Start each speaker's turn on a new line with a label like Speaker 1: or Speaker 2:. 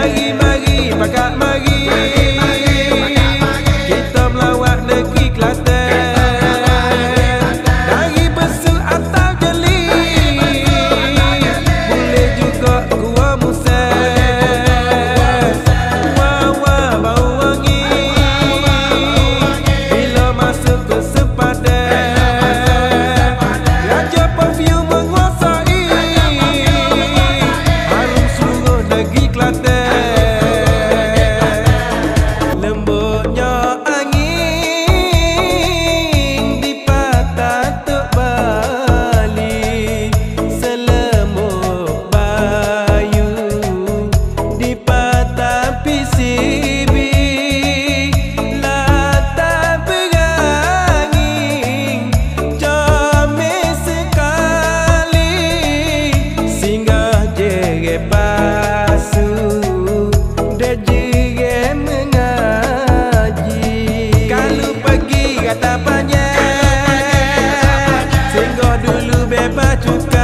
Speaker 1: Mari pakak mari, kita melawat negeri Kelantan. Dari Besut atau Jeli, boleh juga Gua Musa. Wah bau wangi bila masuk ke sepadan. Raja perfume menguasai harum seluruh negeri Kelantan. Kata panjang, singgah dulu bebas cukup.